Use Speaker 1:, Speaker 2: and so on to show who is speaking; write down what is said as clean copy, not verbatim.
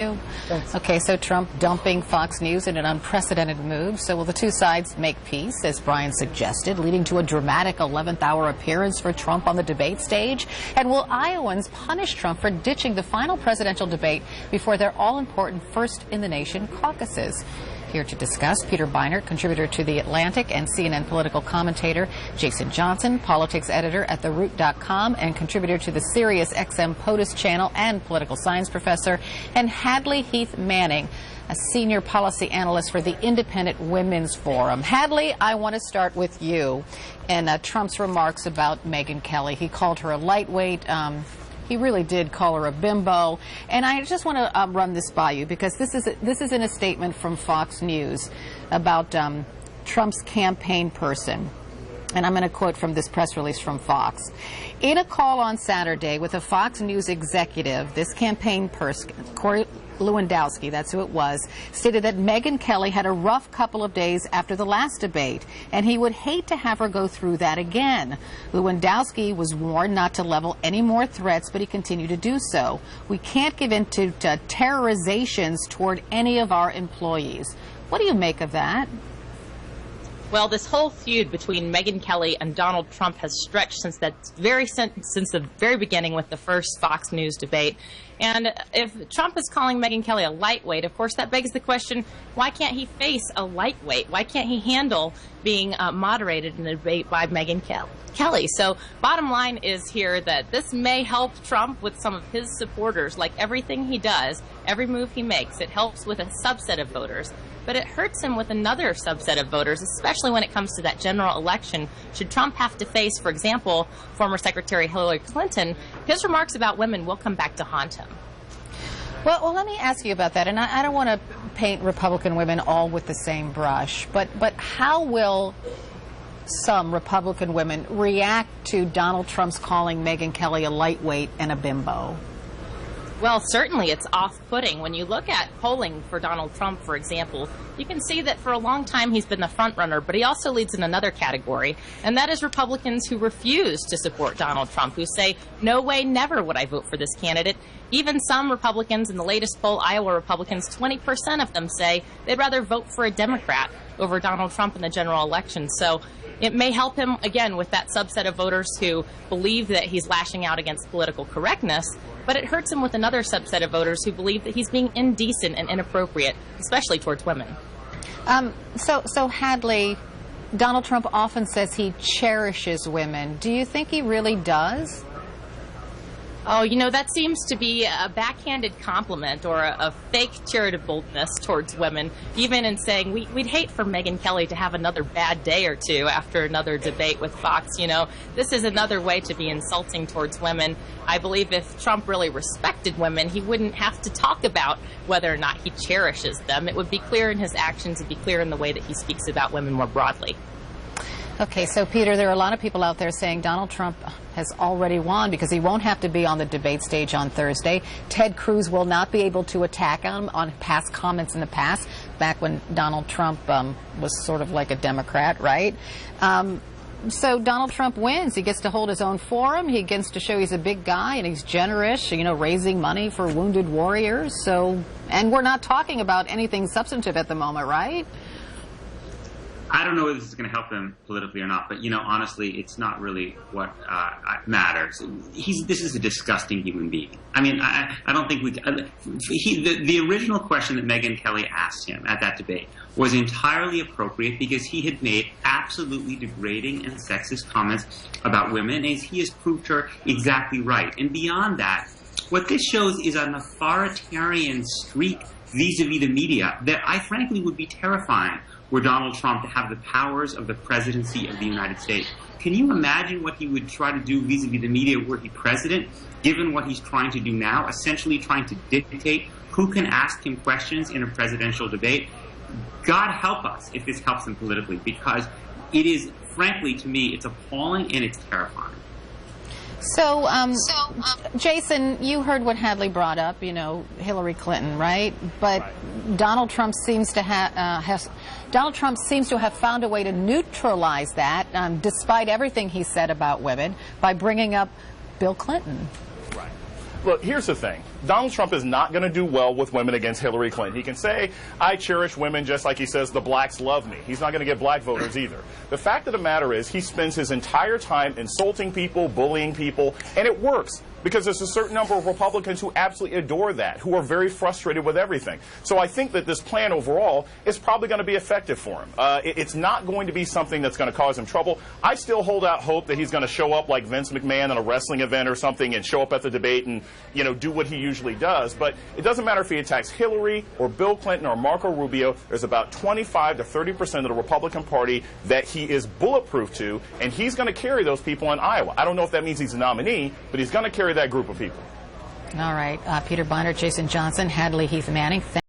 Speaker 1: Thanks.
Speaker 2: Okay, so Trump dumping Fox News in an unprecedented move. So will the two sides make peace, as Brian suggested, leading to a dramatic 11th hour appearance for Trump on the debate stage? And will Iowans punish Trump for ditching the final presidential debate before their all-important first-in-the-nation caucuses? Here to discuss, Peter Beinart, contributor to The Atlantic and CNN political commentator, Jason Johnson, politics editor at TheRoot.com and contributor to the Sirius XM POTUS channel and political science professor, and Hadley Heath Manning, a senior policy analyst for the Independent Women's Forum. Hadley, I want to start with you and Trump's remarks about Megyn Kelly. He called her a lightweight. He really did call her a bimbo. And I just want to run this by you because this is in a statement from Fox News about Trump's campaign person. And I'm going to quote from this press release from Fox. In a call on Saturday with a Fox News executive, this campaign person, Corey Lewandowski, that's who it was, stated that Megyn Kelly had a rough couple of days after the last debate, and he would hate to have her go through that again. Lewandowski was warned not to level any more threats, but he continued to do so. We can't give in to terrorizations toward any of our employees. What do you make of that?
Speaker 3: Well, this whole feud between Megyn Kelly and Donald Trump has stretched since the very beginning with the first Fox News debate. And if Trump is calling Megyn Kelly a lightweight, of course, that begs the question, why can't he face a lightweight? Why can't he handle being moderated in a debate by Megyn Kelly? So bottom line is here that this may help Trump with some of his supporters. Like everything he does, every move he makes, it helps with a subset of voters. But it hurts him with another subset of voters, especially when it comes to that general election. Should Trump have to face, for example, former Secretary Hillary Clinton, his remarks about women will come back to haunt him.
Speaker 2: Well, let me ask you about that. And I don't want to paint Republican women all with the same brush, but how will some Republican women react to Donald Trump's calling Megyn Kelly a lightweight and a bimbo?
Speaker 3: Well, certainly it's off-putting. When you look at polling for Donald Trump, for example, you can see that for a long time he's been the front runner, but he also leads in another category, and that is Republicans who refuse to support Donald Trump, who say, no way, never would I vote for this candidate. Even some Republicans in the latest poll, Iowa Republicans, 20% of them say they'd rather vote for a Democrat over Donald Trump in the general election. So it may help him, again, with that subset of voters who believe that he's lashing out against political correctness, but it hurts him with another subset of voters who believe that he's being indecent and inappropriate, especially towards women.
Speaker 2: So Hadley, Donald Trump often says he cherishes women. Do you think he really does?
Speaker 3: Oh, you know, that seems to be a backhanded compliment or a fake charitableness towards women, even in saying we'd hate for Megyn Kelly to have another bad day or two after another debate with Fox. You know, this is another way to be insulting towards women. I believe if Trump really respected women, he wouldn't have to talk about whether or not he cherishes them. It would be clear in his actions, it'd be clear in the way that he speaks about women more broadly.
Speaker 2: Okay, so Peter, there are a lot of people out there saying Donald Trump has already won because he won't have to be on the debate stage on Thursday. Ted Cruz will not be able to attack him on past comments in the past, back when Donald Trump was sort of like a Democrat, right? So Donald Trump wins. He gets to hold his own forum. He gets to show he's a big guy and he's generous, you know, raising money for wounded warriors. So, and we're not talking about anything substantive at the moment, right?
Speaker 4: I don't know if this is going to help him politically or not, but, you know, honestly, it's not really what matters. This is a disgusting human being. I mean, I don't think the original question that Megyn Kelly asked him at that debate was entirely appropriate because he had made absolutely degrading and sexist comments about women, and he has proved her exactly right. And beyond that, what this shows is an authoritarian streak vis-a-vis the media that I frankly would be terrifying were Donald Trump to have the powers of the presidency of the United States. Can you imagine what he would try to do vis-a-vis the media were he president, given what he's trying to do now, essentially trying to dictate who can ask him questions in a presidential debate? God help us if this helps him politically, because it is, frankly, to me, it's appalling and it's terrifying.
Speaker 2: So, Jason, you heard what Hadley brought up, you know, Hillary Clinton, right? But Donald Trump seems to have found a way to neutralize that, despite everything he said about women, by bringing up Bill Clinton.
Speaker 1: Right. Look, here's the thing. Donald Trump is not going to do well with women against Hillary Clinton. He can say, I cherish women, just like he says the blacks love me. He's not going to get black voters either. The fact of the matter is he spends his entire time insulting people, bullying people, and it works. Because there's a certain number of Republicans who absolutely adore that, who are very frustrated with everything. So I think that this plan overall is probably going to be effective for him. It's not going to be something that's going to cause him trouble. I still hold out hope that he's going to show up like Vince McMahon at a wrestling event or something and show up at the debate and, you know, do what he usually does. But it doesn't matter if he attacks Hillary or Bill Clinton or Marco Rubio. There's about 25 to 30% of the Republican Party that he is bulletproof to, and he's going to carry those people in Iowa. I don't know if that means he's a nominee, but he's going to carry that group of people.
Speaker 2: All right. Peter Bonner, Jason Johnson, Hadley Heath Manning.